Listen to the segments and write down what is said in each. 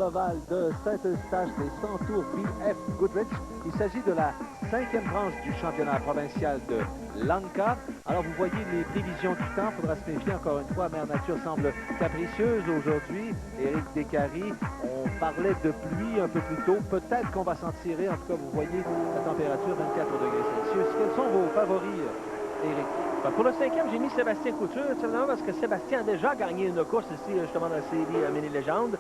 l'ovale de Saint-Eustache des 100 tours BF Goodrich. Il s'agit de la 5e branche du championnat provincial de l'ANCA. Alors vous voyez les prévisions du temps, il faudra se méfier encore une fois. Mère Nature semble capricieuse aujourd'hui. Éric Descaries, on parlait de pluie un peu plus tôt. Peut-être qu'on va s'en tirer. En tout cas, vous voyez la température 24 degrés Celsius. Quels sont vos favoris, Éric? Pour le 5e, j'ai mis Sébastien Couture, simplement parce que Sébastien a déjà gagné une course ici, justement, dans la série Mini Légende.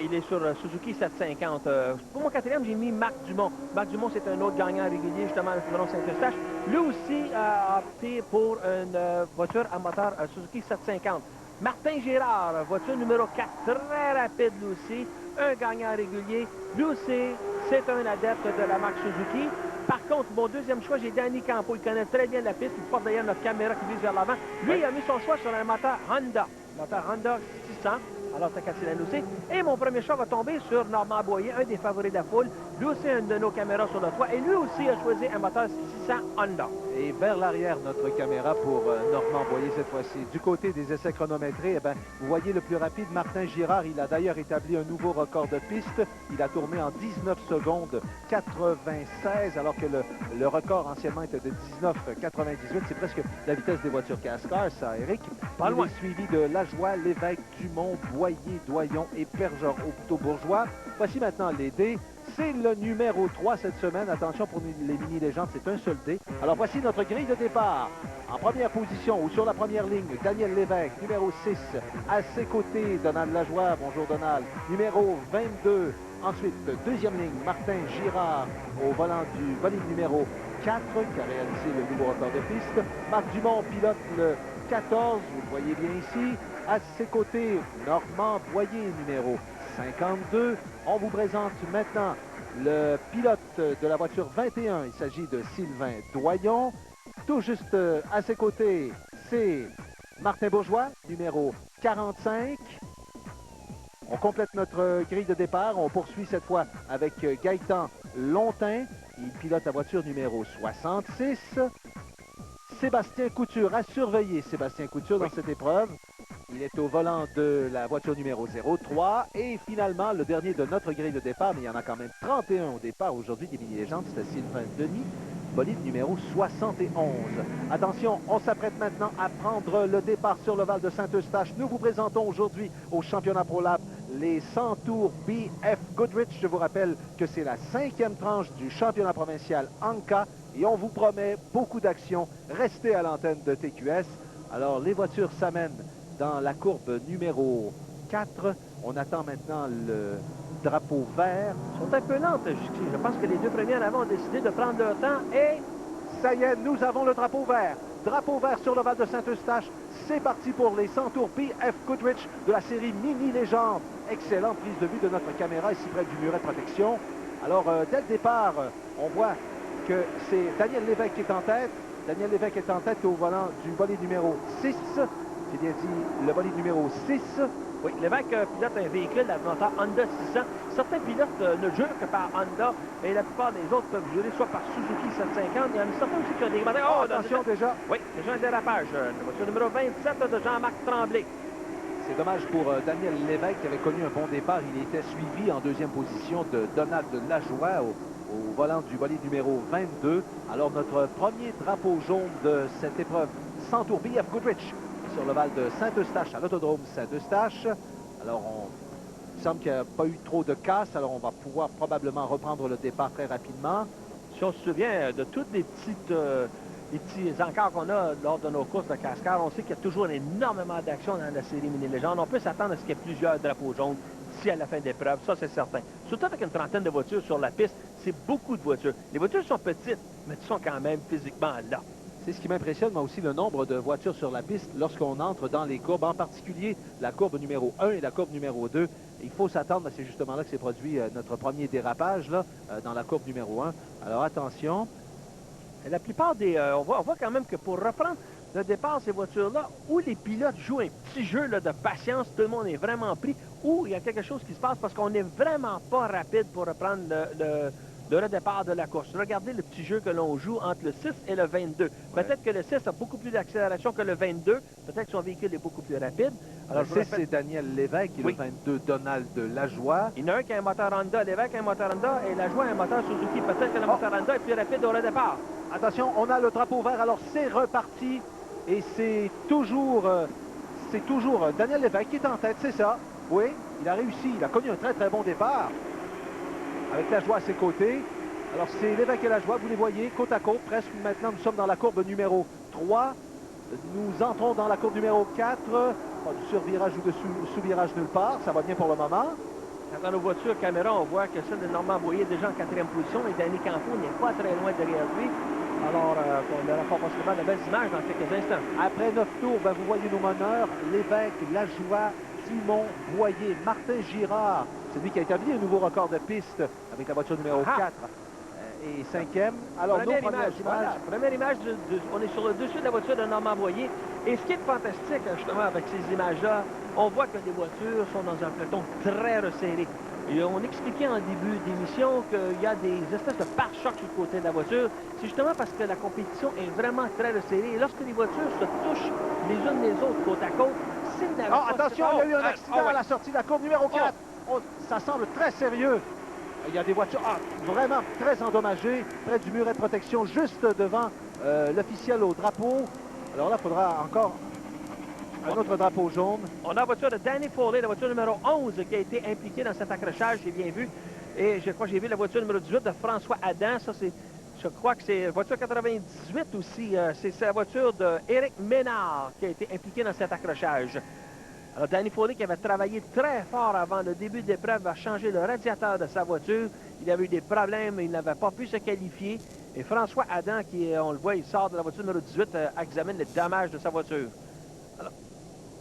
Il est sur Suzuki 750. Pour mon 4e, j'ai mis Marc Dumont. Marc Dumont, c'est un autre gagnant régulier, justement, à l'Hippodrome Saint-Eustache. Lui aussi a opté pour une voiture à moteur Suzuki 750. Martin Girard, voiture numéro 4, très rapide lui aussi. Un gagnant régulier. Lui aussi, c'est un adepte de la marque Suzuki. Par contre, mon deuxième choix, j'ai Danny Campo. Il connaît très bien la piste. Il porte d'ailleurs notre caméra qui vise vers l'avant. Lui, il a mis son choix sur un moteur Honda. Moteur Honda 600. Alors, c'est Castellane aussi. Et mon premier choix va tomber sur Normand Boyer, un des favoris de la foule. Lui aussi, une de nos caméras sur le toit. Et lui aussi a choisi un moteur 600 Honda. Et vers l'arrière, notre caméra pour Normand Boyer cette fois-ci. Du côté des essais chronométrés, eh bien, vous voyez le plus rapide, Martin Girard. Il a d'ailleurs établi un nouveau record de piste. Il a tourné en 19 secondes 96, alors que le record anciennement était de 19,98. C'est presque la vitesse des voitures Cascar, ça, Éric. Pas loin. Il est suivi de Lajoie, Lévesque, Dumont, Boyer, Doyon et Bergeron-Bourgeois. Voici maintenant les dés. C'est le numéro 3 cette semaine. Attention pour les mini-légendes, c'est un seul dé. Alors voici notre grille de départ. En première position ou sur la première ligne, Daniel Lévesque, numéro 6. À ses côtés, Donald Lajoie. Bonjour Donald. Numéro 22. Ensuite, deuxième ligne, Martin Girard au volant du bolide numéro 4 qui a réalisé le nouveau record de piste. Marc Dumont pilote le 14, vous le voyez bien ici. À ses côtés, Normand Boyer, numéro 52. On vous présente maintenant le pilote de la voiture 21. Il s'agit de Sylvain Doyon. Tout juste à ses côtés, c'est Martin Bourgeois, numéro 45. On complète notre grille de départ. On poursuit cette fois avec Gaëtan Lontin. Il pilote la voiture numéro 66. Sébastien Couture a surveillé Sébastien Couture dans cette épreuve. Il est au volant de la voiture numéro 03. Et finalement, le dernier de notre grille de départ, mais il y en a quand même 31 au départ aujourd'hui des mini-légendes, c'est Sylvain Denis, bolide numéro 71. Attention, on s'apprête maintenant à prendre le départ sur le Val de Saint-Eustache. Nous vous présentons aujourd'hui au championnat ProLab les 100 tours BF Goodrich. Je vous rappelle que c'est la 5e tranche du championnat provincial ANCA et on vous promet beaucoup d'actions. Restez à l'antenne de TQS. Alors, les voitures s'amènent dans la courbe numéro 4. On attend maintenant le drapeau vert. Ils sont un peu lentes jusqu'ici. Je pense que les deux premières avant ont décidé de prendre leur temps et... Ça y est, nous avons le drapeau vert. Drapeau vert sur le Val de Saint-Eustache. C'est parti pour les 100 tours BF Goodrich de la série Mini Légende. Excellente prise de vue de notre caméra ici près du muret de protection. Alors, dès le départ, on voit que c'est Daniel Lévesque qui est en tête. Daniel Lévesque est en tête au volant du bolide numéro 6. J'ai bien dit le bolide numéro 6. Oui, Lévesque pilote un véhicule à moteur Honda 600. Certains pilotes ne jurent que par Honda, mais la plupart des autres peuvent jurer soit par Suzuki 750. Il y en a certains aussi qui ont des moteurs. Oh, attention déjà. Oui, déjà un dérapage. La voiture numéro 27 de Jean-Marc Tremblay. C'est dommage pour Daniel Lévesque qui avait connu un bon départ. Il était suivi en deuxième position de Donald Lajoie au volant du bolide numéro 22. Alors notre premier drapeau jaune de cette épreuve 100 tours BF Goodrich sur le Val de Saint-Eustache à l'autodrome Saint-Eustache. Alors il semble qu'il n'y a pas eu trop de casse. Alors on va pouvoir probablement reprendre le départ très rapidement. Si on se souvient de toutes les petits encarts qu'on a lors de nos courses de Cascar, on sait qu'il y a toujours énormément d'actions dans la série Mini Légende. On peut s'attendre à ce qu'il y ait plusieurs drapeaux jaunes d'ici à la fin de l'épreuve, ça c'est certain. Surtout avec une trentaine de voitures sur la piste, c'est beaucoup de voitures. Les voitures sont petites, mais elles sont quand même physiquement là. C'est ce qui m'impressionne, moi aussi, le nombre de voitures sur la piste lorsqu'on entre dans les courbes, en particulier la courbe numéro 1 et la courbe numéro 2. Il faut s'attendre, c'est justement là que s'est produit notre premier dérapage, là, dans la courbe numéro 1. Alors attention. Et la plupart des... on voit quand même que pour reprendre le départ, ces voitures-là, où les pilotes jouent un petit jeu là, de patience, tout le monde est vraiment pris, ou il y a quelque chose qui se passe parce qu'on n'est vraiment pas rapide pour reprendre le redépart de la course. Regardez le petit jeu que l'on joue entre le 6 et le 22. Peut-être que le 6 a beaucoup plus d'accélération que le 22. Peut-être que son véhicule est beaucoup plus rapide. Alors, je vous rappelle- c'est Daniel Lévesque et Oui. le 22 Donald Lajoie. Il y en a un qui a un moteur Honda, Lévesque a un moteur Honda et Lajoie a un moteur Suzuki. Peut-être que le moteur Honda est plus rapide au départ. Attention, on a le drapeau vert, alors c'est reparti. Et c'est toujours Daniel Lévesque qui est en tête, c'est ça. Oui, il a réussi, il a connu un très très bon départ. Avec Lajoie à ses côtés. Alors c'est Lévesque et Lajoie, vous les voyez, côte à côte, presque maintenant nous sommes dans la courbe numéro 3. Nous entrons dans la courbe numéro 4. Pas du survirage ou de sous-virage nulle part, ça va bien pour le moment. Quand dans nos voitures caméra, on voit que celle de Normand Boyer est déjà en 4e position et Danny Campo n'est pas très loin derrière lui. Alors, on aura possiblement de belles images dans quelques instants. Après 9 tours, ben, vous voyez nos meneurs, Lévesque, Lajoie, Dumont, Boyer, Martin Girard. C'est lui qui a établi un nouveau record de piste avec la voiture numéro 4 et 5e. Alors, Première nos premières image, voilà. Première image, on est sur le dessus de la voiture de Normand Boyer. Et ce qui est fantastique, justement, avec ces images-là, on voit que les voitures sont dans un peloton très resserré. Et on expliquait en début d'émission qu'il y a des espèces de pare-chocs sur le côté de la voiture. C'est justement parce que la compétition est vraiment très resserrée. Et lorsque les voitures se touchent les unes les autres côte à côte, c'est une attention, il y a eu un accident à la sortie de la courbe numéro 4. Ça semble très sérieux. Il y a des voitures vraiment très endommagées, près du muret de protection, juste devant l'officiel au drapeau. Alors là, il faudra encore un autre drapeau jaune. On a la voiture de Danny Foley, la voiture numéro 11, qui a été impliquée dans cet accrochage, j'ai bien vu. Et je crois que j'ai vu la voiture numéro 18 de François Adam. Ça, c'est, je crois que c'est la voiture 98 aussi. C'est la voiture d'Éric Ménard qui a été impliqué dans cet accrochage. Alors, Danny Foley, qui avait travaillé très fort avant le début de l'épreuve, a changé le radiateur de sa voiture. Il avait eu des problèmes, il n'avait pas pu se qualifier. Et François Adam, qui, on le voit, il sort de la voiture numéro 18, examine les dommages de sa voiture.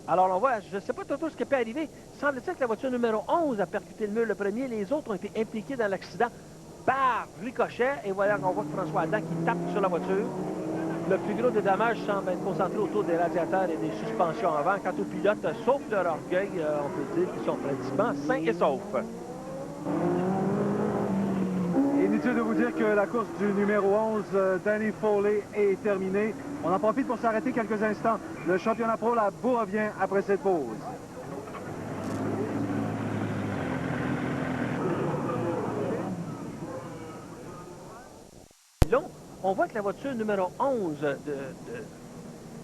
Alors, on voit, je ne sais pas tout ce qui peut arriver. Semble-t-il que la voiture numéro 11 a percuté le mur le premier. Les autres ont été impliqués dans l'accident par ricochet. Et voilà qu'on voit François Adam qui tape sur la voiture. Le plus gros des dommages semble être concentré autour des radiateurs et des suspensions avant. Quant aux pilotes, sauf leur orgueil, on peut dire qu'ils sont pratiquement sains et saufs. Inutile de vous dire que la course du numéro 11, Danny Foley, est terminée. On en profite pour s'arrêter quelques instants. Le championnat pro, la bourre revient après cette pause. Là, on voit que la voiture numéro 11 de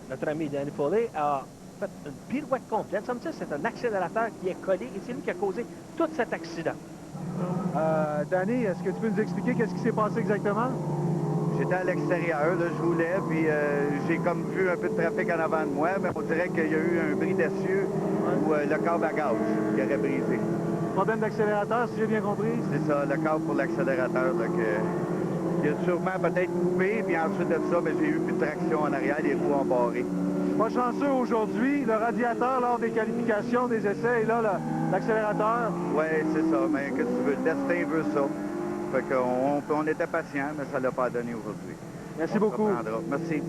notre ami Danny Foley a fait une pirouette complète. Ça me dit que c'est un accélérateur qui est collé et c'est lui qui a causé tout cet accident. Danny, est-ce que tu peux nous expliquer qu'est-ce qui s'est passé exactement? J'étais à l'extérieur, là, je roulais, puis j'ai comme vu un peu de trafic en avant de moi, mais on dirait qu'il y a eu un bris d'essieu ou le câble à gaz qui aurait brisé. Problème d'accélérateur, si j'ai bien compris? C'est ça, le câble pour l'accélérateur, il a sûrement peut-être coupé, puis ensuite de ça, ben, j'ai eu plus de traction en arrière, les roues ont barré. Pas chanceux aujourd'hui, le radiateur lors des qualifications, des essais, et là, l'accélérateur. Oui, c'est ça, mais qu'est-ce que tu veux, le destin veut ça. Fait qu'on était patient, mais ça ne l'a pas donné aujourd'hui. Merci beaucoup. Merci.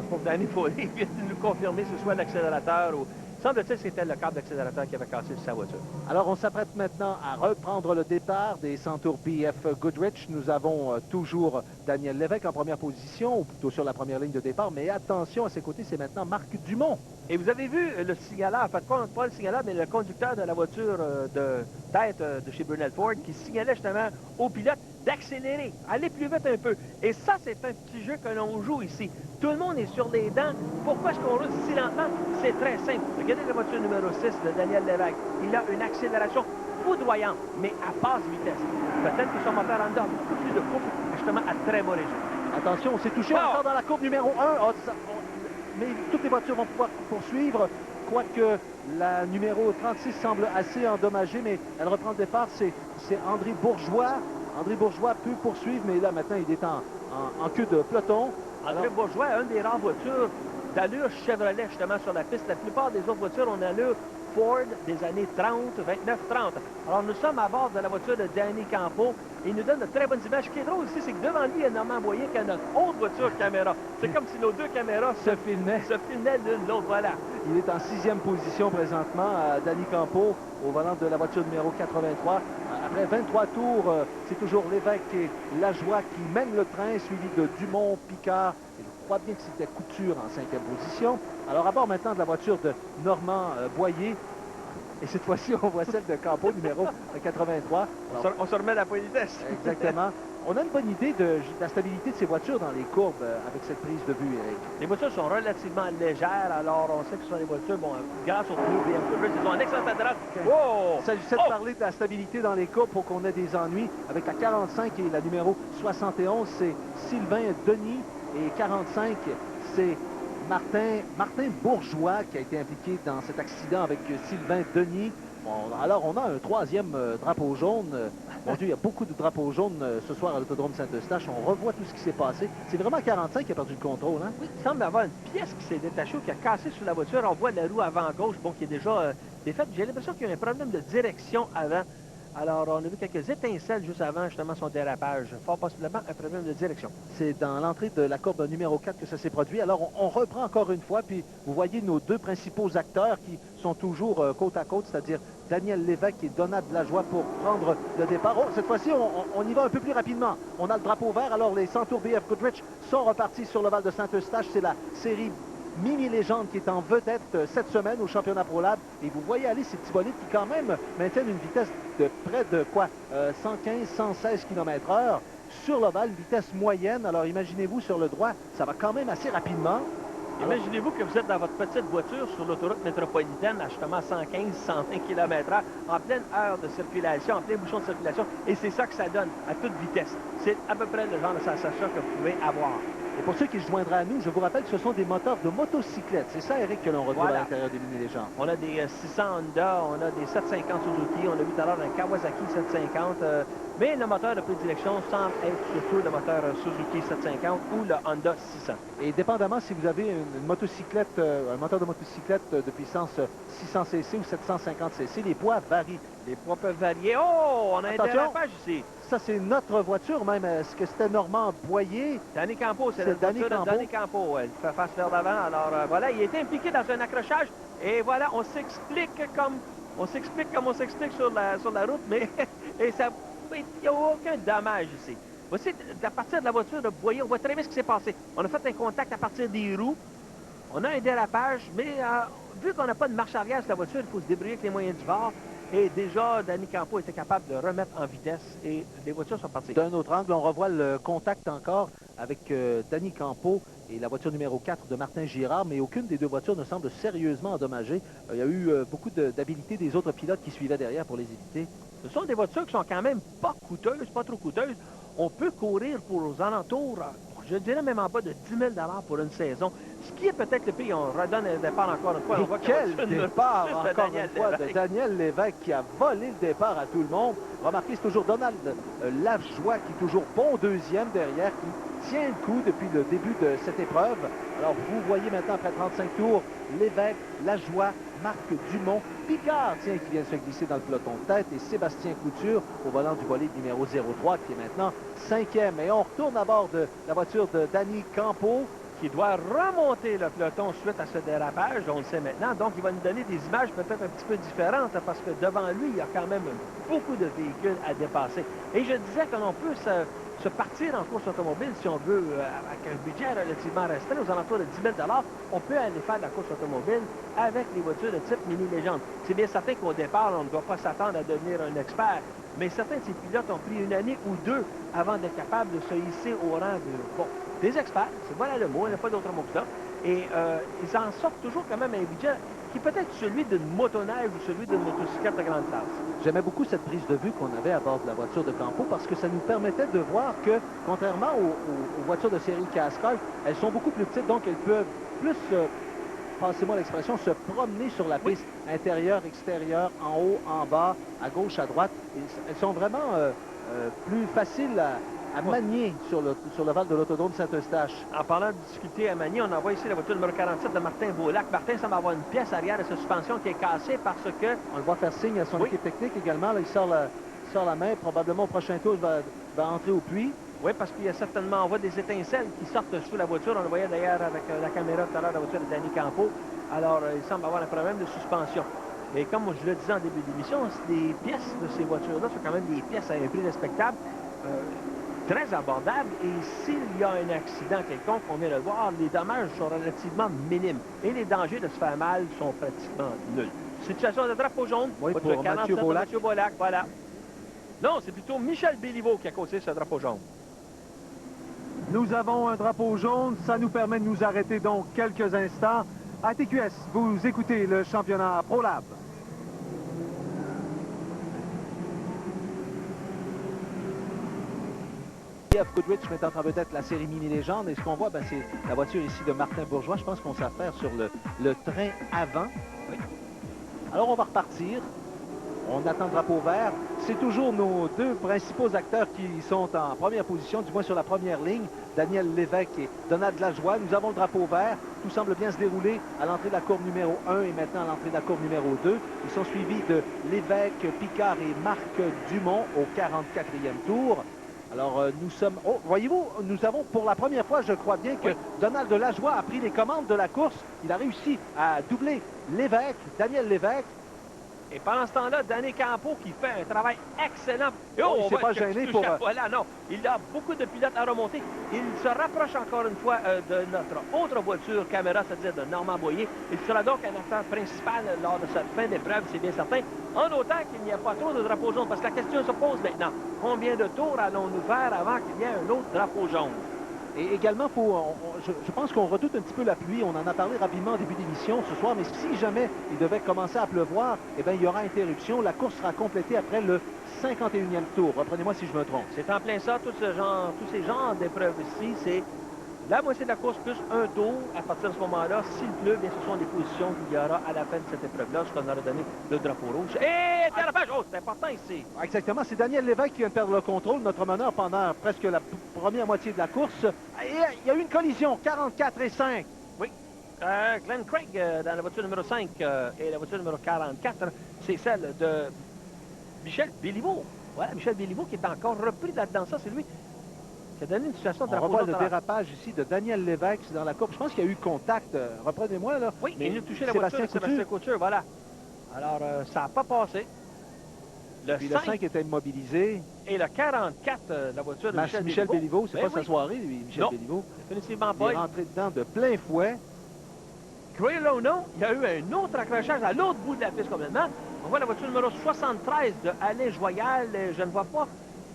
Pour Danny Foley vient de nous confirmer que ce soit l'accélérateur ou... Semble-t-il que c'était le câble d'accélérateur qui avait cassé sur sa voiture. Alors, on s'apprête maintenant à reprendre le départ des Centaurs BF Goodrich. Nous avons toujours Daniel Lévesque en première position, ou plutôt sur la première ligne de départ. Mais attention, à ses côtés, c'est maintenant Marc Dumont. Et vous avez vu le signaleur, en fait, pas le signaleur, mais le conducteur de la voiture de tête de chez Brunel Ford qui signalait justement aux pilotes d'accélérer, aller plus vite un peu. Et ça, c'est un petit jeu que l'on joue ici. Tout le monde est sur les dents. Pourquoi est-ce qu'on roule si lentement? C'est très simple. Regardez la voiture numéro 6 de Daniel Lévesque. Il a une accélération foudroyante, mais à basse vitesse. Peut-être que son moteur Honda a beaucoup plus de couple, justement à très mauvais régime. Attention, on s'est touché encore dans la courbe numéro 1. Mais toutes les voitures vont pouvoir poursuivre, quoique la numéro 36 semble assez endommagée, mais elle reprend le départ. C'est André Bourgeois. André Bourgeois peut poursuivre, mais là, maintenant, il est en queue de peloton. André Bourgeois a une des rares voitures d'allure Chevrolet, justement, sur la piste. La plupart des autres voitures ont allure Ford des années 30, 29-30. Alors, nous sommes à bord de la voiture de Danny Campo. Il nous donne de très bonnes images. Ce qui est drôle aussi, c'est que devant lui, il y a Normand Boyer qui a notre autre voiture caméra. C'est comme si nos deux caméras se filmaient l'une l'autre. Voilà. Il est en 6e position présentement, Danny Campo, au volant de la voiture numéro 83. Après 23 tours, c'est toujours Lévesque et Lajoie qui mènent le train, suivi de Dumont, Picard et le crois bien que c'était Couture en 5e position. Alors, à bord maintenant de la voiture de Normand Boyer. Et cette fois-ci, on voit celle de Campo, numéro 83. Alors, On se remet à la politesse. exactement. On a une bonne idée de la stabilité de ces voitures dans les courbes avec cette prise de vue, Eric. Les voitures sont relativement légères, alors on sait que ce sont des voitures, bon, grâce au pneus BMW, ils ont un excellent adresse. Oh! Il s'agissait de parler de la stabilité dans les courbes pour qu'on ait des ennuis. Avec la 45 et la numéro 71, c'est Sylvain Denis. Et 45, c'est Martin Bourgeois qui a été impliqué dans cet accident avec Sylvain Denis. Bon, alors, on a un troisième drapeau jaune. Mon Dieu, il y a beaucoup de drapeaux jaunes ce soir à l'Autodrome Saint-Eustache. On revoit tout ce qui s'est passé. C'est vraiment 45 qui a perdu le contrôle, hein? Oui, il semble avoir une pièce qui s'est détachée ou qui a cassé sur la voiture. On voit la roue avant gauche, bon, qui est déjà défaite. J'ai l'impression qu'il y a un problème de direction avant. Alors, on a vu quelques étincelles juste avant, justement, son dérapage. Fort possiblement un problème de direction. C'est dans l'entrée de la courbe numéro 4 que ça s'est produit. Alors, on reprend encore une fois, puis vous voyez nos deux principaux acteurs qui sont toujours côte à côte, c'est-à-dire Daniel Lévesque et Donald Lajoie pour prendre le départ. Oh, cette fois-ci, on y va un peu plus rapidement. On a le drapeau vert, alors les Centaures BF Goodrich sont repartis sur le Val de Saint-Eustache. C'est la série Mini Légende qui est en vedette cette semaine au championnat ProLab. Et vous voyez aller ces petits bolides qui quand même maintiennent une vitesse de près de quoi? 115, 116 km/h sur l'ovale, vitesse moyenne. Alors imaginez-vous sur le droit, ça va quand même assez rapidement. Imaginez-vous que vous êtes dans votre petite voiture sur l'autoroute métropolitaine à justement 115, 120 km/h en pleine heure de circulation, en plein bouchon de circulation. Et c'est ça que ça donne à toute vitesse. C'est à peu près le genre de sensation que vous pouvez avoir. Et pour ceux qui se joindraient à nous, je vous rappelle que ce sont des moteurs de motocyclette. C'est ça, Eric, que l'on retrouve à l'intérieur des Mini Légendes. On a des 600 Honda, on a des 750 Suzuki, on a vu tout à l'heure un Kawasaki 750. Mais le moteur de prédilection semble être surtout le moteur Suzuki 750 ou le Honda 600. Et dépendamment si vous avez une motocyclette, un moteur de motocyclette de puissance 600 cc ou 750 cc, les poids varient. Les poids peuvent varier. Oh, on a un dérapage ici. Ça, c'est notre voiture même. Est-ce que c'était Normand Boyer? Danny Campo, c'est la voiture de Danny Campo. Elle fait face vers l'avant. Alors voilà, il est impliqué dans un accrochage. Et voilà, on s'explique comme on s'explique sur la route, mais et ça, il n'y a aucun dommage ici. Voici, à partir de la voiture de Boyer, on voit très bien ce qui s'est passé. On a fait un contact à partir des roues. On a un dérapage, mais vu qu'on n'a pas de marche arrière sur la voiture, il faut se débrouiller avec les moyens du bord. Et déjà, Danny Campo était capable de remettre en vitesse et les voitures sont parties. D'un autre angle, on revoit le contact encore avec Danny Campo et la voiture numéro 4 de Martin Girard, mais aucune des deux voitures ne semble sérieusement endommagée. Il y a eu beaucoup d'habileté des autres pilotes qui suivaient derrière pour les éviter. Ce sont des voitures qui sont quand même pas coûteuses, pas trop coûteuses. On peut courir pour aux alentours, je dirais même en bas de 10 000 $ pour une saison. Ce qui est peut-être le pire, on redonne un départ encore une fois. Et on voit quel départ encore une fois de Daniel Lévesque qui a volé le départ à tout le monde. Remarquez, c'est toujours Donald Lajoie qui est toujours bon deuxième derrière, qui tient le coup depuis le début de cette épreuve. Alors vous voyez maintenant après 35 tours, Lévesque, Lajoie, Marc Dumont, Picard, tiens, qui vient de se glisser dans le peloton de tête, et Sébastien Couture au volant du bolide numéro 03 qui est maintenant 5e. Et on retourne à bord de la voiture de Danny Campo, qui doit remonter le peloton suite à ce dérapage, on le sait maintenant. Donc, il va nous donner des images peut-être un petit peu différentes parce que devant lui, il y a quand même beaucoup de véhicules à dépasser. Et je disais que l'on peut se partir en course automobile si on veut, avec un budget relativement restreint, aux alentours de 10 000 $, on peut aller faire de la course automobile avec les voitures de type Mini Légende. C'est bien certain qu'au départ, on ne doit pas s'attendre à devenir un expert, mais certains de ces pilotes ont pris une année ou deux avant d'être capables de se hisser au rang des experts, c'est voilà le mot, il n'y a pas d'autre mot que ça. Et ils en sortent toujours quand même un budget qui peut être celui d'une motoneige ou celui d'une motocyclette de grande classe. J'aimais beaucoup cette prise de vue qu'on avait à bord de la voiture de Campo parce que ça nous permettait de voir que, contrairement aux voitures de série Cascade, elles sont beaucoup plus petites, donc elles peuvent plus, passez-moi l'expression, se promener sur la piste, intérieure, extérieure, en haut, en bas, à gauche, à droite. Et elles sont vraiment plus faciles à manier sur le Val de l'Autodrome Saint-Eustache. En parlant de difficulté à manier, on envoie ici la voiture numéro 47 de Martin Beaulac. Martin semble avoir une pièce arrière de sa suspension qui est cassée parce que... On le voit faire signe à son équipe technique également. Là, il sort la main. Probablement au prochain tour, il va entrer au puits. Oui, parce qu'il y a certainement, on voit des étincelles qui sortent sous la voiture. On le voyait d'ailleurs avec la caméra tout à l'heure, la voiture de Danny Campo. Alors, il semble avoir un problème de suspension. Et comme je le disais en début d'émission, les pièces de ces voitures-là sont quand même des pièces à un prix respectable. très abordable et s'il y a un accident quelconque, on vient de le voir, les dommages sont relativement minimes et les dangers de se faire mal sont pratiquement nuls. Situation de drapeau jaune, Oui, voiture pour 47 Mathieu de Beaulac. Mathieu Beaulac, voilà. Non, c'est plutôt Michel Béliveau qui a causé ce drapeau jaune. Nous avons un drapeau jaune, ça nous permet de nous arrêter donc quelques instants. À TQS, vous écoutez le championnat ProLab. Jeff Goodrich met en train peut-être la série Mini Légende. Et ce qu'on voit, ben, c'est la voiture ici de Martin Bourgeois. Je pense qu'on s'affaire sur le train avant. Oui. Alors, on va repartir. On attend le drapeau vert. C'est toujours nos deux principaux acteurs qui sont en première position, du moins sur la première ligne. Daniel Lévesque et Donald Lajoie. Nous avons le drapeau vert. Tout semble bien se dérouler à l'entrée de la courbe numéro 1 et maintenant à l'entrée de la courbe numéro 2. Ils sont suivis de Lévesque, Picard et Marc Dumont au 44e tour. Alors, nous sommes... Oh, voyez-vous, nous avons pour la première fois, je crois bien, que Donald Lajoie a pris les commandes de la course. Il a réussi à doubler Lévesque, Daniel Lévesque. Et pendant ce temps-là, Danny Campo qui fait un travail excellent. Et il ne s'est pas gêné pour... Voilà, non. Il a beaucoup de pilotes à remonter. Il se rapproche encore une fois de notre autre voiture caméra, c'est-à-dire de Normand Boyer. Il sera donc un acteur principal lors de cette fin d'épreuve, c'est bien certain. En autant qu'il n'y a pas trop de drapeaux jaunes, parce que la question se pose maintenant. Combien de tours allons-nous faire avant qu'il y ait un autre drapeau jaune? Et également, je pense qu'on redoute un petit peu la pluie. On en a parlé rapidement au début d'émission ce soir, mais si jamais il devait commencer à pleuvoir, eh bien, il y aura interruption. La course sera complétée après le 51e tour. Reprenez-moi si je me trompe. C'est en plein ça, tous ces genres d'épreuves ici, c'est la moitié de la course plus un tour. À partir de ce moment-là, s'il pleut, bien, ce sont les positions qu'il y aura à la fin de cette épreuve-là, ce qu'on aura donné le drapeau rouge. Et dérapage! Oh, c'est important ici. Exactement. C'est Daniel Lévesque qui vient de perdre le contrôle, notre meneur, pendant presque la première moitié de la course. Et il y a eu une collision, 44 et 5. Oui. Glenn Craig dans la voiture numéro 5 et la voiture numéro 44, c'est celle de Michel Béliveau. Voilà, Michel Béliveau qui est encore repris là-dedans. Ça, c'est lui qui a donné une situation de On revoit le dérapage ici de Daniel Lévesque dans la courbe. Je pense qu'il y a eu contact. Reprenez-moi, là. Oui, mais il a touché la voiture de Sébastien Couture, voilà. Alors, ça n'a pas passé. Le 5 était immobilisé. Et le 44, la voiture de Michel Béliveau, c'est pas sa soirée, lui, Michel non, Béliveau. Définitivement pas. Il est rentré dedans de plein fouet. Gray Lono, il y a eu un autre accrochage à l'autre bout de la piste complètement. On voit la voiture numéro 73 de Alain Joyal. Je ne vois pas.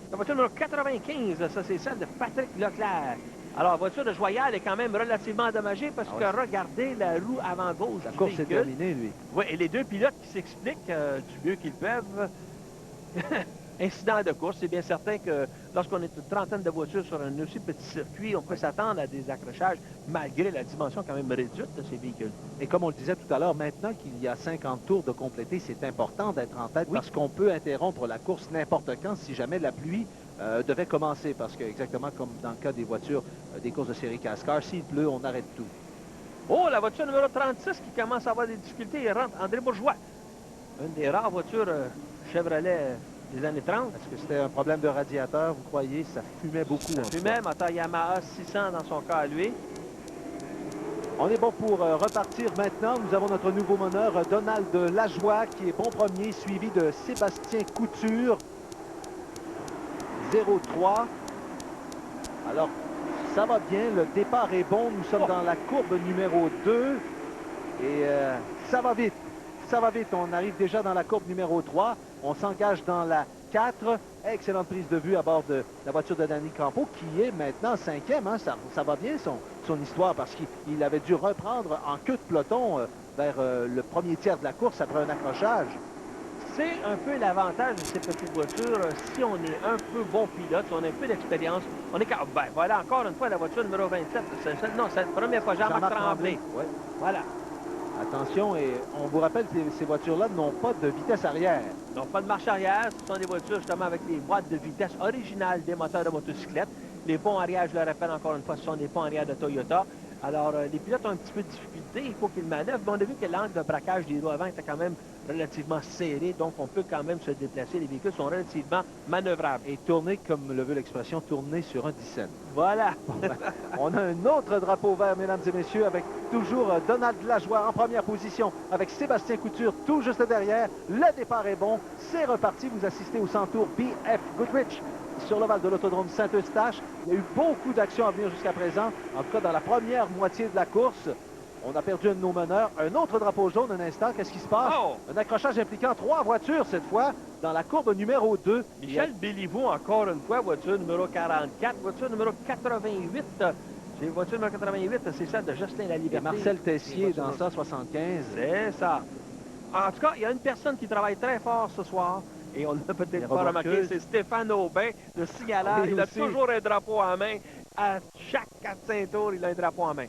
La voiture numéro 95, ça c'est celle de Patrick Leclerc. Alors, la voiture de Joyal est quand même relativement endommagée parce que regardez la roue avant gauche. La course est terminée, lui. Oui, et les deux pilotes qui s'expliquent du mieux qu'ils peuvent. Incident de course, c'est bien certain que lorsqu'on est une trentaine de voitures sur un aussi petit circuit, on peut s'attendre à des accrochages malgré la dimension quand même réduite de ces véhicules. Et comme on le disait tout à l'heure, maintenant qu'il y a 50 tours de compléter, c'est important d'être en tête parce qu'on peut interrompre la course n'importe quand si jamais la pluie devait commencer. Parce que, exactement comme dans le cas des voitures des courses de série CASCAR, s'il pleut, on arrête tout. Oh, la voiture numéro 36 qui commence à avoir des difficultés, il rentre André Bourgeois. Une des rares voitures Chevrolet des années 30. Est-ce que c'était un problème de radiateur, vous croyez? Ça fumait beaucoup. Ça fumait, moteur Yamaha 600 dans son cas à lui. On est bon pour repartir maintenant. Nous avons notre nouveau meneur, Donald Lajoie, qui est bon premier, suivi de Sébastien Couture, 0-3. Alors, ça va bien. Le départ est bon. Nous sommes dans la courbe numéro 2. Et ça va vite. Ça va vite. On arrive déjà dans la courbe numéro 3. On s'engage dans la 4. Excellente prise de vue à bord de la voiture de Danny Campo, qui est maintenant 5e. Hein. Ça va bien son histoire parce qu'il avait dû reprendre en queue de peloton vers le premier tiers de la course après un accrochage. C'est un peu l'avantage de ces petites voitures. Si on est un peu bon pilote, si on a un peu d'expérience, on est capable. Ben, voilà, encore une fois, la voiture numéro 27. Non, c'est la première fois, Jean-Marc Tremblay. Ouais. Voilà. Attention, et on vous rappelle que ces voitures-là n'ont pas de vitesse arrière. Ils n'ont pas de marche arrière. Ce sont des voitures justement avec les boîtes de vitesse originales des moteurs de motocyclette. Les ponts arrière, je le rappelle encore une fois, ce sont des ponts arrière de Toyota. Alors, les pilotes ont un petit peu de difficulté. Il faut qu'ils manœuvrent. Mais on a vu que l'angle de braquage des roues avant était quand même relativement serré. Donc, on peut quand même se déplacer. Les véhicules sont relativement manœuvrables. Et tourner, comme le veut l'expression, tourner sur un 17. Voilà. On a un autre drapeau vert, mesdames et messieurs, avec toujours Donald Lajoie en première position, avec Sébastien Couture tout juste derrière. Le départ est bon. C'est reparti. Vous assistez au 100 tours BF Goodrich. sur l'ovale de l'autodrome Saint-Eustache. Il y a eu beaucoup d'actions à venir jusqu'à présent. En tout cas, dans la première moitié de la course, on a perdu un de nos meneurs. Un autre drapeau jaune, un instant. Qu'est-ce qui se passe? Oh! Un accrochage impliquant 3 voitures cette fois dans la courbe numéro 2. Michel Béliveau, encore une fois, voiture numéro 44, voiture numéro 88. J'ai voiture numéro 88, c'est celle de Justin Il y a Laliberté. Marcel Tessier dans 175. C'est ça. En tout cas, il y a une personne qui travaille très fort ce soir. Et on l'a peut-être pas remarqué, c'est Stéphane Aubin, le signaleur. Oui, il a aussi. toujours un drapeau en main. À chaque 4-5 tours, il a un drapeau en main.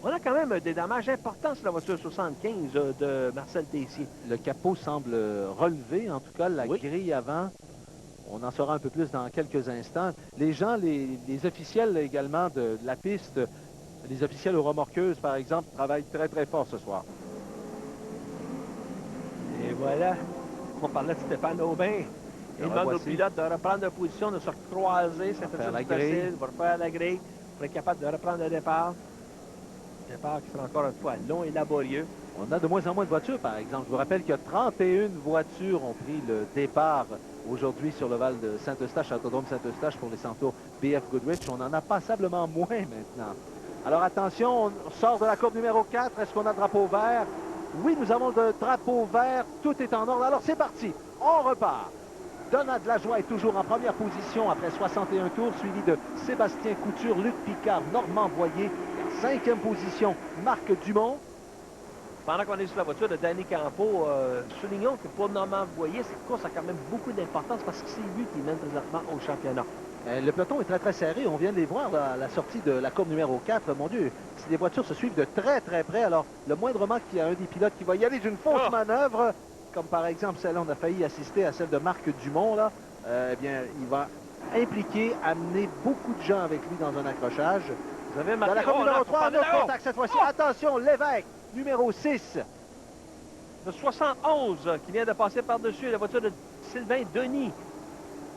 On a quand même des dommages importants sur la voiture 75 de Marcel Tessier. Le capot semble relevé, en tout cas, la Oui. grille avant. On en saura un peu plus dans quelques instants. Les gens, les officiels également de la piste, les officiels aux remorqueuses, par exemple, travaillent très, très fort ce soir. Et voilà, on parlait de Stéphane Aubin. Il demande au voici. pilote de reprendre la position, de se recroiser. Ça fait faire ça la plus facile. grille. Il va refaire la grille pour être capable de reprendre le départ. Départ qui sera encore une fois long et laborieux. On a de moins en moins de voitures, par exemple. Je vous rappelle que 31 voitures ont pris le départ aujourd'hui sur l'ovale de Saint-Eustache, Autodrome Saint-Eustache pour les centaures BF Goodrich. On en a passablement moins maintenant. Alors attention, on sort de la courbe numéro 4. Est-ce qu'on a le drapeau vert? Oui, nous avons le drapeau vert. Tout est en ordre. Alors c'est parti. On repart. Donald Lajoie est toujours en première position après 61 tours, suivi de Sébastien Couture, Luc Picard, Normand Boyer. Et en 5e position, Marc Dumont. Pendant qu'on est sur la voiture de Danny Campo, soulignons que pour Normand Boyer, cette course a quand même beaucoup d'importance parce que c'est lui qui mène présentement au championnat. Le peloton est très, très serré. On vient de les voir là, à la sortie de la courbe numéro 4. Mon Dieu, si les voitures se suivent de très, très près, alors le moindrement qu'il y a un des pilotes qui va y aller d'une fausse manœuvre, comme par exemple celle-là, on a failli assister à celle de Marc Dumont, là, eh bien, il va impliquer, amener beaucoup de gens avec lui dans un accrochage. Vous avez Dans marqué... la courbe numéro 3, on a contact cette fois-ci. Oh! Attention, Lévesque, numéro 6. Le 71 qui vient de passer par-dessus la voiture de Sylvain Denis.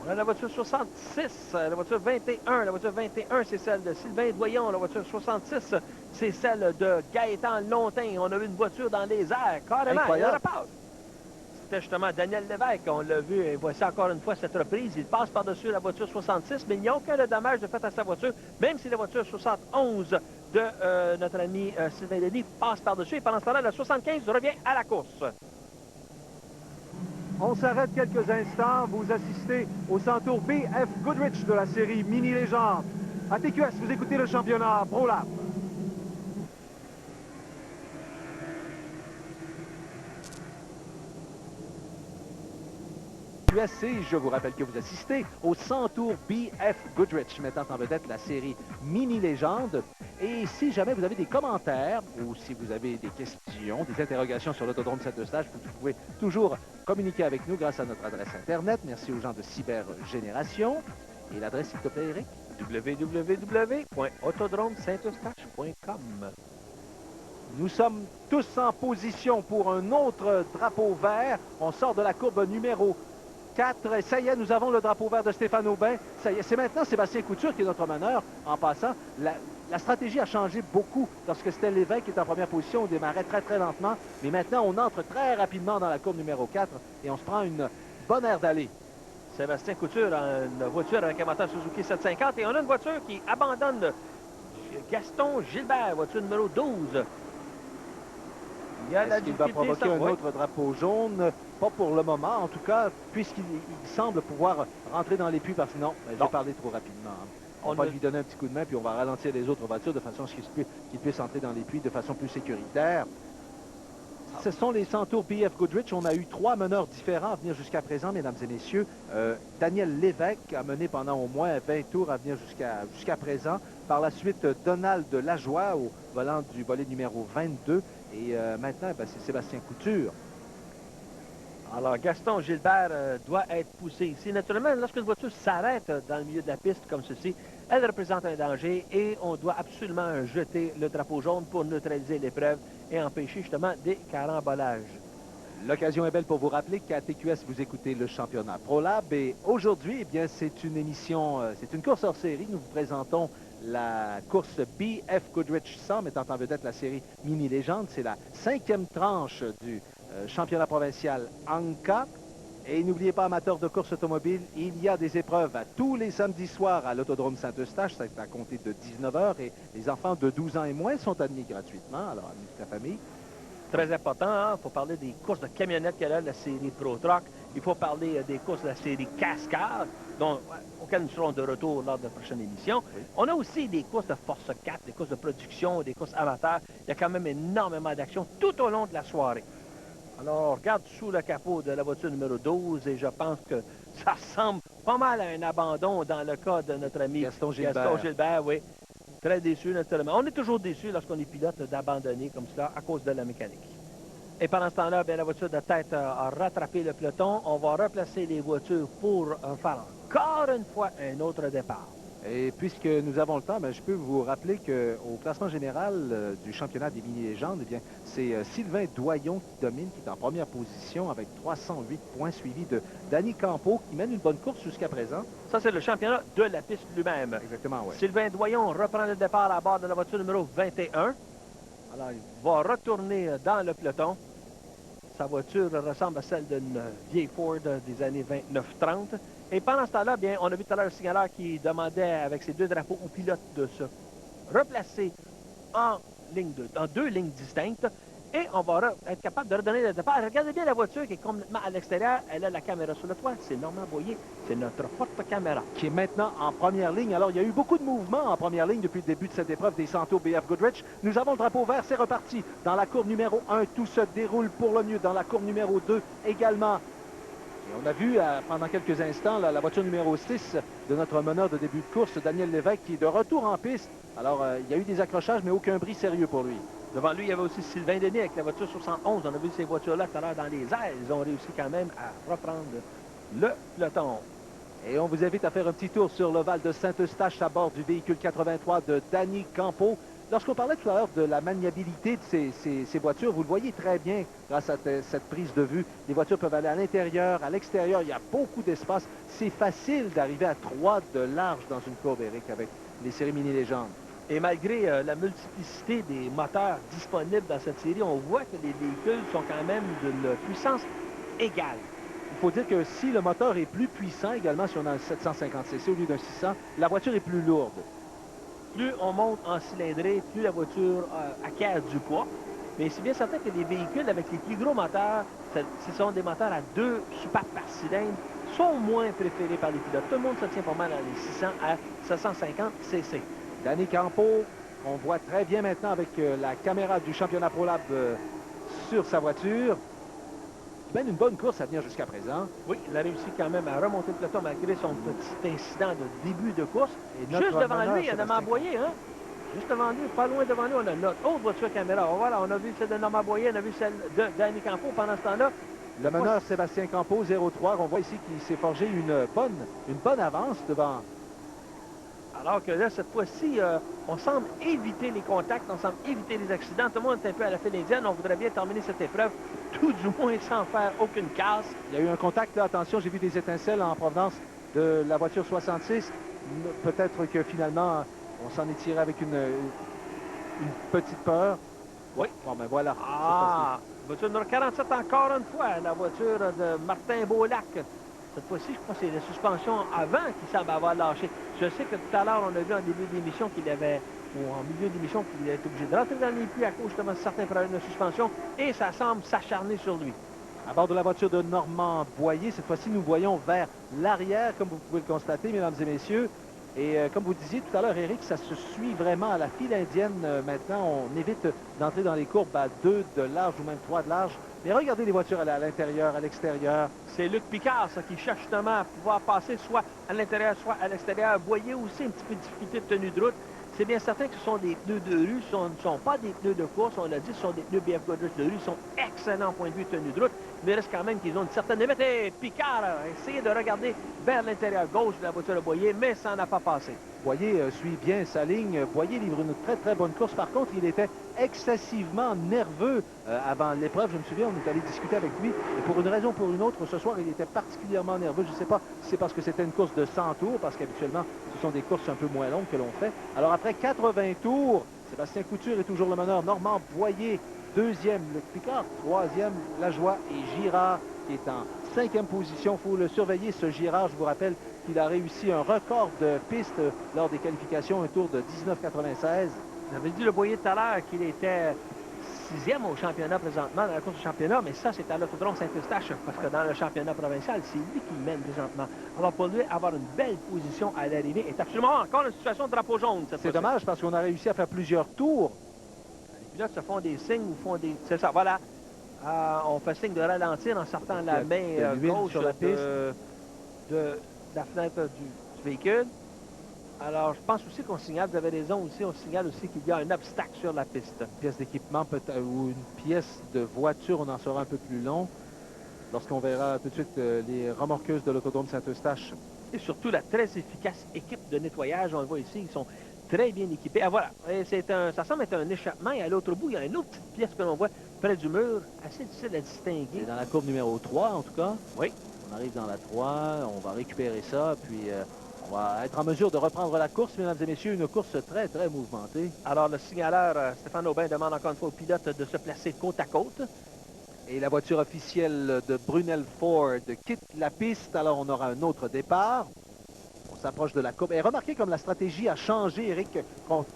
On a la voiture 66, la voiture 21. La voiture 21, c'est celle de Sylvain Doyon. La voiture 66, c'est celle de Gaëtan Longtin. On a vu une voiture dans les airs, carrément. Incroyable. Il repasse. C'était justement Daniel Lévesque. On l'a vu, et voici encore une fois cette reprise. Il passe par-dessus la voiture 66, mais il n'y a aucun dommage de fait à sa voiture, même si la voiture 71 de notre ami Sylvain Denis passe par-dessus. Et pendant ce temps-là, la 75 revient à la course. On s'arrête quelques instants. Vous assistez au centaure BF Goodrich de la série Mini Légende. À TQS, vous écoutez le championnat ProLab. USC, je vous rappelle que vous assistez au Centaur BF Goodrich, mettant en vedette la série Mini Légende. Et si jamais vous avez des commentaires ou si vous avez des questions, des interrogations sur l'autodrome Saint-Eustache, vous pouvez toujours communiquer avec nous grâce à notre adresse Internet. Merci aux gens de Cybergénération. Et l'adresse, s'il te plaît, Eric? www.autodromesaint-eustache.com. Nous sommes tous en position pour un autre drapeau vert. On sort de la courbe numéro 4. Ça y est, nous avons le drapeau vert de Stéphane Aubin. Ça y est, c'est maintenant Sébastien Couture qui est notre meneur. En passant, la stratégie a changé beaucoup. Lorsque c'était Lévesque qui est en première position, on démarrait très, très lentement. Mais maintenant, on entre très rapidement dans la courbe numéro 4 et on se prend une bonne aire d'aller. Sébastien Couture a une voiture avec un moteur Suzuki 750 et on a une voiture qui abandonne Gaston Gilbert, voiture numéro 12. Il y a la Est-ce qu'il va difficulté, provoquer un oui. autre drapeau jaune? Pas pour le moment, en tout cas, puisqu'il semble pouvoir rentrer dans les puits, parce que non, j'ai parlé trop rapidement. On va lui donner un petit coup de main, puis on va ralentir les autres voitures de façon à ce qu'il puisse entrer dans les puits de façon plus sécuritaire. Ce sont les centaures BF Goodrich. On a eu 3 meneurs différents à venir jusqu'à présent, mesdames et messieurs. Daniel Lévesque a mené pendant au moins 20 tours à venir jusqu'à présent. Par la suite, Donald Lajoie au volant du volet numéro 22. Et maintenant, c'est Sébastien Couture. Alors, Gaston Gilbert doit être poussé ici. Naturellement, lorsqu'une voiture s'arrête dans le milieu de la piste comme ceci, elle représente un danger et on doit absolument jeter le drapeau jaune pour neutraliser l'épreuve et empêcher justement des carambolages. L'occasion est belle pour vous rappeler qu'à TQS, vous écoutez le championnat ProLab. Et aujourd'hui, eh bien, c'est une émission, c'est une course hors série. Nous vous présentons la course BF Goodrich 100, mettant en vedette la série Mini Légende. C'est la 5e tranche du championnat provincial ANCA. Et n'oubliez pas, amateurs de course automobile, il y a des épreuves à tous les samedis soirs à l'Autodrome Saint-Eustache. C'est à compter de 19 h et les enfants de 12 ans et moins sont admis gratuitement. Alors, amuse ta famille. Très important, hein? Il faut parler des courses de camionnettes qu'elle a, la série Pro Truck. Il faut parler des courses de la série Cascade, auxquelles nous serons de retour lors de la prochaine émission. Oui. On a aussi des courses de Force 4, des courses de production, des courses amateurs. Il y a quand même énormément d'actions tout au long de la soirée. Alors, on regarde sous le capot de la voiture numéro 12 et je pense que ça ressemble pas mal à un abandon dans le cas de notre ami Gaston Gilbert. Gaston Gilbert, oui. Très déçu, naturellement. On est toujours déçu lorsqu'on est pilote d'abandonner comme ça à cause de la mécanique. Et pendant ce temps-là, bien, la voiture de tête a rattrapé le peloton. On va replacer les voitures pour faire encore une fois un autre départ. Et puisque nous avons le temps, je peux vous rappeler qu'au classement général du championnat des mini-légendes, eh bien, c'est Sylvain Doyon qui domine, qui est en première position avec 308 points, suivi de Danny Campo qui mène une bonne course jusqu'à présent. Ça, c'est le championnat de la piste lui-même. Exactement, oui. Sylvain Doyon reprend le départ à bord de la voiture numéro 21. Alors, il va retourner dans le peloton. Sa voiture ressemble à celle d'une vieille Ford des années 29-30. Et pendant ce temps-là, bien, on a vu tout à l'heure le signaleur qui demandait avec ses deux drapeaux aux pilotes de se replacer en deux lignes distinctes. Et on va être capable de redonner le départ. Regardez bien la voiture qui est complètement à l'extérieur. Elle a la caméra sur le toit. C'est Normand Boyer. C'est notre porte-caméra. Qui est maintenant en première ligne. Alors, il y a eu beaucoup de mouvements en première ligne depuis le début de cette épreuve des Santo BF Goodrich. Nous avons le drapeau vert, c'est reparti. Dans la courbe numéro 1, tout se déroule pour le mieux. Dans la courbe numéro 2 également. Et on a vu pendant quelques instants la voiture numéro 6 de notre meneur de début de course, Daniel Lévesque, qui est de retour en piste. Alors, il y a eu des accrochages, mais aucun bris sérieux pour lui. Devant lui, il y avait aussi Sylvain Denis avec la voiture 71. On a vu ces voitures-là tout à l'heure dans les airs. Ils ont réussi quand même à reprendre le peloton. Et on vous invite à faire un petit tour sur l'ovale de Saint-Eustache à bord du véhicule 83 de Danny Campo. Lorsqu'on parlait tout à l'heure de la maniabilité de ces voitures, vous le voyez très bien grâce à cette prise de vue. Les voitures peuvent aller à l'intérieur, à l'extérieur. Il y a beaucoup d'espace. C'est facile d'arriver à 3 de large dans une courbe, Éric, avec les séries mini-légendes. Et malgré la multiplicité des moteurs disponibles dans cette série, on voit que les véhicules sont quand même d'une puissance égale. Il faut dire que si le moteur est plus puissant également, si on a un 750cc au lieu d'un 600, la voiture est plus lourde. Plus on monte en cylindrée, plus la voiture acquiert du poids. Mais c'est bien certain que les véhicules avec les plus gros moteurs, ce sont des moteurs à 2 soupapes par cylindre, sont moins préférés par les pilotes. Tout le monde se tient pas mal dans les 600 à 750cc. Danny Campo, on voit très bien maintenant avec la caméra du championnat ProLab sur sa voiture. Il mène une bonne course à venir jusqu'à présent. Oui, il a réussi quand même à remonter le peloton malgré son petit incident de début de course. Et Juste devant meneur, lui, il y a Normand Boyer, hein? Juste devant lui, pas loin devant lui, on a notre autre voiture caméra. Voilà, on a vu celle de Normand Boyer, on a vu celle de Danny Campo pendant ce temps-là. Le meneur Sébastien Campo, 0-3. On voit ici qu'il s'est forgé une bonne avance devant. Alors que là, cette fois-ci, on semble éviter les contacts, on semble éviter les accidents. Tout le monde est un peu à la file indienne. On voudrait bien terminer cette épreuve, tout du moins sans faire aucune casse. Il y a eu un contact, là. Attention, j'ai vu des étincelles en provenance de la voiture 66. Peut-être que finalement, on s'en est tiré avec une petite peur. Oui. Bon, ben voilà. Ah, voiture numéro 47 encore une fois, la voiture de Martin Beaulac. Cette fois-ci, je crois que c'est la suspension avant qui semble avoir lâché. Je sais que tout à l'heure, on a vu en début d'émission qu'il avait, ou en milieu d'émission, qu'il était obligé de rentrer dans les puits à cause justement de certains problèmes de suspension, et ça semble s'acharner sur lui. À bord de la voiture de Normand Boyer, cette fois-ci, nous voyons vers l'arrière, comme vous pouvez le constater, mesdames et messieurs. Et comme vous disiez tout à l'heure, Éric, ça se suit vraiment à la file indienne. Maintenant, on évite d'entrer dans les courbes à 2 de large ou même 3 de large. Mais regardez les voitures à l'intérieur, à l'extérieur. C'est Luc Picard, ça, qui cherche justement à pouvoir passer soit à l'intérieur, soit à l'extérieur. Boyer aussi un petit peu de difficulté de tenue de route. C'est bien certain que ce sont des pneus de rue, ce ne sont pas des pneus de course, on l'a dit, ce sont des pneus BF Goodrich de rue, ils sont excellents point de vue tenue de route, mais il reste quand même qu'ils ont une certaine limite. Et Picard a essayé de regarder vers l'intérieur gauche de la voiture de Boyer, mais ça n'a pas passé. Boyer suit bien sa ligne. Boyer livre une très, très bonne course. Par contre, il était excessivement nerveux avant l'épreuve. Je me souviens, on est allé discuter avec lui. Et pour une raison ou pour une autre, ce soir, il était particulièrement nerveux. Je ne sais pas si c'est parce que c'était une course de 100 tours, parce qu'habituellement, ce sont des courses un peu moins longues que l'on fait. Alors, après 80 tours, Sébastien Couture est toujours le meneur. Normand Boyer, deuxième. Luc Picard, troisième. Lajoie et Girard, qui est en 5e position. Il faut le surveiller, ce Girard. Je vous rappelle qu'il a réussi un record de piste lors des qualifications, un tour de 19,96. J'avais dit le Boyer tout à l'heure qu'il était 6e au championnat présentement, dans la course du championnat, mais ça, c'est à l'autodrome Saint-Eustache, parce que dans le championnat provincial, c'est lui qui mène présentement. Alors, pour lui, avoir une belle position à l'arrivée est absolument encore une situation de drapeau jaune. C'est dommage, parce qu'on a réussi à faire plusieurs tours. Les pilotes se font des signes ou font des... C'est ça, voilà. On fait signe de ralentir en sortant la main gauche sur la piste. De la fenêtre du véhicule. Alors, je pense aussi qu'on signale, vous avez raison aussi, on signale aussi qu'il y a un obstacle sur la piste. Une pièce d'équipement peut-être, ou une pièce de voiture, on en saura un peu plus long lorsqu'on verra tout de suite les remorqueuses de l'autodrome Saint-Eustache. Et surtout la très efficace équipe de nettoyage, on le voit ici, ils sont très bien équipés. Ah voilà, et ça semble être un échappement, et à l'autre bout, il y a une autre petite pièce que l'on voit près du mur, assez difficile à distinguer. C'est dans la courbe numéro 3, en tout cas. Oui. On arrive dans la 3, on va récupérer ça, puis... on va être en mesure de reprendre la course, mesdames et messieurs, une course très, très mouvementée. Alors, le signaleur Stéphane Aubin demande encore une fois au pilote de se placer côte à côte. Et la voiture officielle de Brunel Ford quitte la piste, alors on aura un autre départ. On s'approche de la courbe. Et remarquez comme la stratégie a changé, Eric,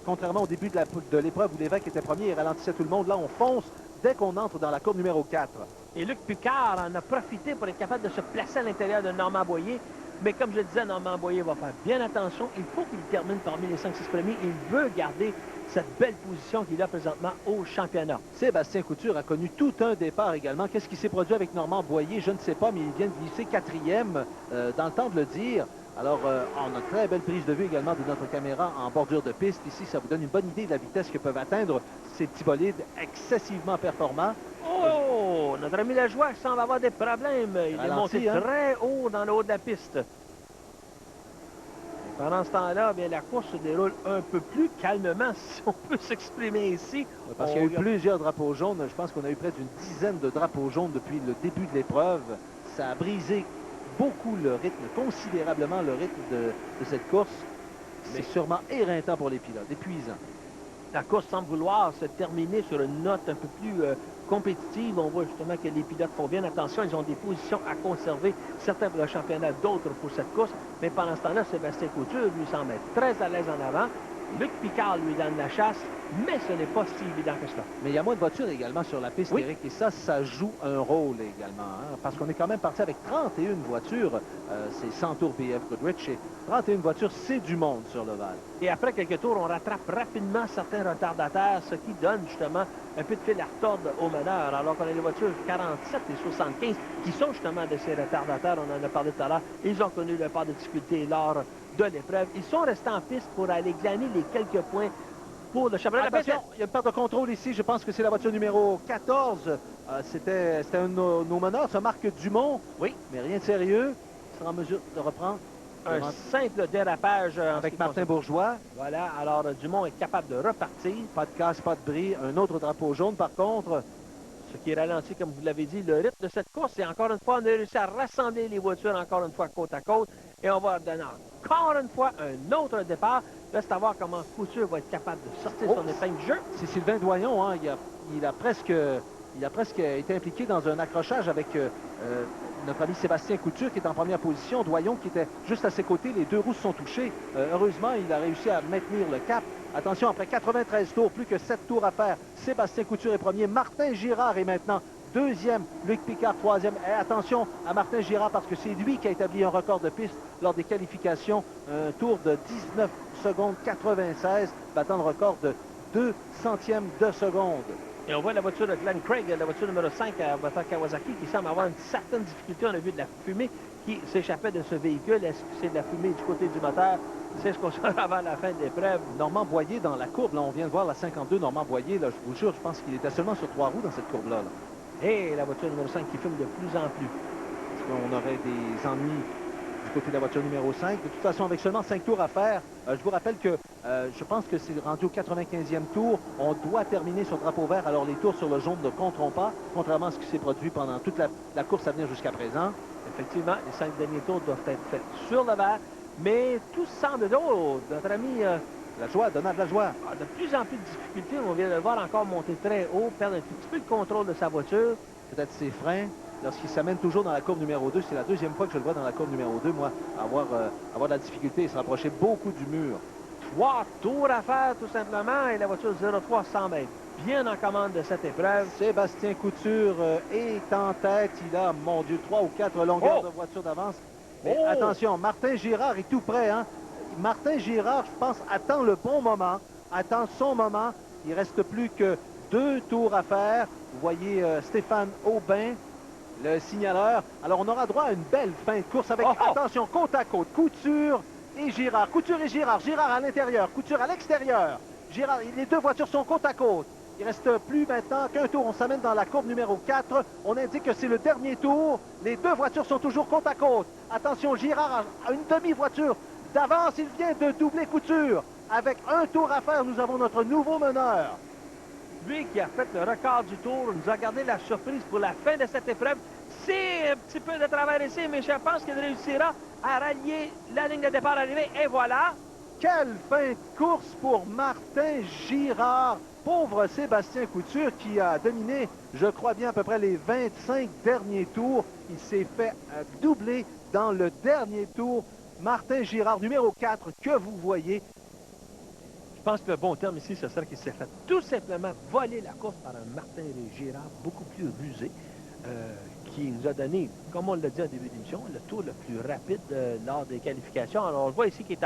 contrairement au début de l'épreuve où l'évêque était premier et ralentissait tout le monde. Là, on fonce dès qu'on entre dans la courbe numéro 4. Et Luc Picard en a profité pour être capable de se placer à l'intérieur de Normand Boyer. Mais comme je le disais, Normand Boyer va faire bien attention. Il faut qu'il termine parmi les 5-6 premiers. Il veut garder cette belle position qu'il a présentement au championnat. Sébastien Couture a connu tout un départ également. Qu'est-ce qui s'est produit avec Normand Boyer? Je ne sais pas, mais il vient de glisser 4e dans le temps de le dire. Alors, on a une très belle prise de vue également de notre caméra en bordure de piste. Ici, ça vous donne une bonne idée de la vitesse que peuvent atteindre ces petits bolides excessivement performants. Oh! Notre ami Lajoie semble avoir des problèmes. Il est monté très haut dans le haut de la piste. Et pendant ce temps-là, bien, la course se déroule un peu plus calmement, si on peut s'exprimer ici. Parce qu'il y a eu plusieurs drapeaux jaunes. Je pense qu'on a eu près d'une dizaine de drapeaux jaunes depuis le début de l'épreuve. Ça a brisé beaucoup le rythme, considérablement le rythme de cette course. C'est sûrement éreintant pour les pilotes, épuisant. La course semble vouloir se terminer sur une note un peu plus compétitive. On voit justement que les pilotes font bien attention. Ils ont des positions à conserver, certains pour le championnat, d'autres pour cette course. Mais pendant ce temps-là, Sébastien Couture, lui, semble être très à l'aise en avant. Luc Picard lui donne la chasse, mais ce n'est pas si évident que cela. Mais il y a moins de voitures également sur la piste, oui. Eric, et ça joue un rôle également. Hein, parce qu'on est quand même parti avec 31 voitures. C'est 100 tours BF Goodrich et 31 voitures, c'est du monde sur l'ovale. Et après quelques tours, on rattrape rapidement certains retardataires, ce qui donne justement un peu de fil à retordre aux meneurs. Alors qu'on a les voitures 47 et 75 qui sont justement de ces retardataires, on en a parlé tout à l'heure. Ils ont connu le part de difficulté lors de l'épreuve. Ils sont restés en piste pour aller glaner les quelques points pour le championnat. Attention, il y a une perte de contrôle ici. Je pense que c'est la voiture numéro 14. C'était un de nos meneurs, ça Marc Dumont. Oui. Mais rien de sérieux. Il sera en mesure de reprendre. Un simple dérapage avec Martin Bourgeois. Voilà, alors Dumont est capable de repartir. Pas de casse, pas de bris. Un autre drapeau jaune, par contre. Ce qui ralentit, comme vous l'avez dit, le rythme de cette course. Et encore une fois, on a réussi à rassembler les voitures encore une fois côte à côte. Et on va donner encore une fois un autre départ. Reste à voir comment Couture va être capable de sortir son épingle de jeu. C'est Sylvain Doyon, hein. Il a presque été impliqué dans un accrochage avec notre ami Sébastien Couture qui est en première position. Doyon qui était juste à ses côtés. Les deux roues se sont touchées. Heureusement, il a réussi à maintenir le cap. Attention, après 93 tours, plus que 7 tours à faire. Sébastien Couture est premier. Martin Girard est maintenant deuxième. Luc Picard, troisième. Et attention à Martin Girard parce que c'est lui qui a établi un record de piste lors des qualifications. Un tour de 19 secondes 96, battant le record de 2 centièmes de seconde. Et on voit la voiture de Glenn Craig, la voiture numéro 5 à moteur Kawasaki, qui semble avoir une certaine difficulté. On a vu de la fumée qui s'échappait de ce véhicule. Est-ce que c'est de la fumée du côté du moteur? C'est ce qu'on saura avant la fin de l'épreuve. Normand Boyer dans la courbe. Là, on vient de voir la 52. Normand Boyer, là, je vous jure, je pense qu'il était seulement sur 3 roues dans cette courbe-là. Là. Et la voiture numéro 5 qui fume de plus en plus. Est-ce qu'on aurait des ennuis du côté de la voiture numéro 5? De toute façon, avec seulement 5 tours à faire, je vous rappelle que je pense que c'est rendu au 95e tour. On doit terminer sur drapeau vert. Alors, les tours sur le jaune ne compteront pas, contrairement à ce qui s'est produit pendant toute la course à venir jusqu'à présent. Effectivement, les 5 derniers tours doivent être faits sur le vert. Mais tout semble d'autre. Notre ami... Lajoie, Donald Lajoie. A de plus en plus de difficultés. On vient de le voir encore monter très haut, perdre un petit peu le contrôle de sa voiture. Peut-être ses freins. lorsqu'il s'amène toujours dans la courbe numéro 2. C'est la deuxième fois que je le vois dans la courbe numéro 2, moi, avoir de la difficulté et se rapprocher beaucoup du mur. 3 tours à faire, tout simplement, et la voiture 03 semble être bien en commande de cette épreuve. Sébastien Couture est en tête. Il a, mon Dieu, 3 ou 4 longueurs de voiture d'avance. Mais attention, Martin Girard est tout prêt, hein? Martin Girard, je pense, attend le bon moment, attend son moment. Il reste plus que 2 tours à faire. Vous voyez Stéphane Aubin, le signaleur. Alors, on aura droit à une belle fin de course avec, attention, côte à côte, Couture et Girard. Couture et Girard. Girard à l'intérieur, Couture à l'extérieur. Girard, les deux voitures sont côte à côte. Il reste plus maintenant qu'un tour. On s'amène dans la courbe numéro 4. On indique que c'est le dernier tour. Les deux voitures sont toujours côte à côte. Attention, Girard a une demi-voiture d'avance. Il vient de doubler Couture. Avec un tour à faire, nous avons notre nouveau meneur. Lui qui a fait le record du tour, nous a gardé la surprise pour la fin de cette épreuve. C'est un petit peu de travail ici, mais je pense qu'il réussira à rallier la ligne de départ arrivée. Et voilà! Quelle fin de course pour Martin Girard. Pauvre Sébastien Couture qui a dominé, je crois bien, à peu près les 25 derniers tours. Il s'est fait doubler dans le dernier tour. Martin Girard, numéro 4, que vous voyez. Je pense que le bon terme ici, ce serait qu'il s'est fait tout simplement voler la course par un Martin Girard beaucoup plus rusé, qui nous a donné, comme on l'a dit en début d'émission, le tour le plus rapide lors des qualifications. Alors, on le voit ici qu'il est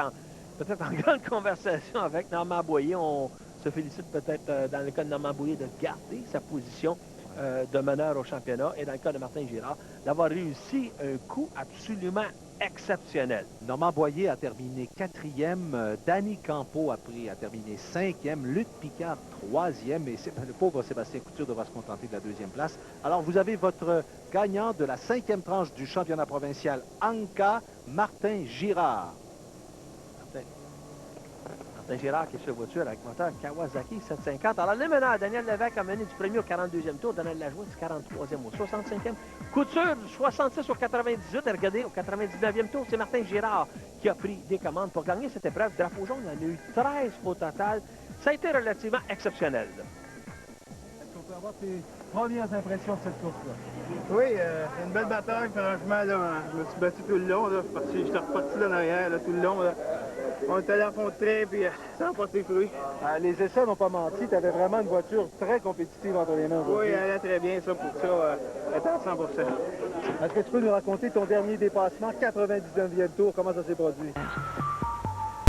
peut-être en grande conversation avec Normand Boyer. On se félicite peut-être, dans le cas de Normand Boyer, de garder sa position de meneur au championnat. Et dans le cas de Martin Girard, d'avoir réussi un coup absolument exceptionnel. Normand Boyer a terminé 4e. Danny Campo a terminé 5e. Luc Picard, 3e. Et le pauvre Sébastien Couture devra se contenter de la 2e place. Alors, vous avez votre gagnant de la 5e tranche du championnat provincial ANCA, Martin Girard. Martin Girard qui est sur la voiture avec moteur Kawasaki 750. Alors, les meneurs, Daniel Lévesque a mené du 1er au 42e tour. Daniel Lajoie du 43e au 65e. Couture du 66 au 98. Et regardez, au 99e tour, c'est Martin Girard qui a pris des commandes pour gagner cette épreuve. Drapeau jaune, il y en a eu 13 au total. Ça a été relativement exceptionnel. Est-ce qu'on peut avoir tes premières impressions de cette course-là? Oui, c'est une belle bataille. Franchement, là, je me suis battu tout le long. J'étais reparti là en arrière là, tout le long. Là. On est allé à fond de trait, puis ça a porté fruit. Les essais n'ont pas menti. Tu avais vraiment une voiture très compétitive entre les mains. Oui, elle allait très bien, ça, pour ça. Elle était à 100%. Est-ce que tu peux nous raconter ton dernier dépassement, 99e tour, comment ça s'est produit?